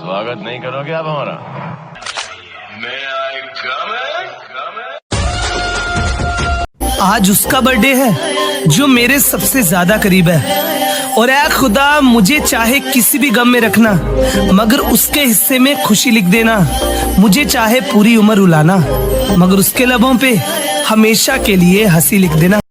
स्वागत नहीं करोगे आप हमारा? आज उसका बर्थडे है जो मेरे सबसे ज्यादा करीब है, और ऐ खुदा मुझे चाहे किसी भी गम में रखना, मगर उसके हिस्से में खुशी लिख देना। मुझे चाहे पूरी उम्र रुलाना, मगर उसके लबों पे हमेशा के लिए हंसी लिख देना।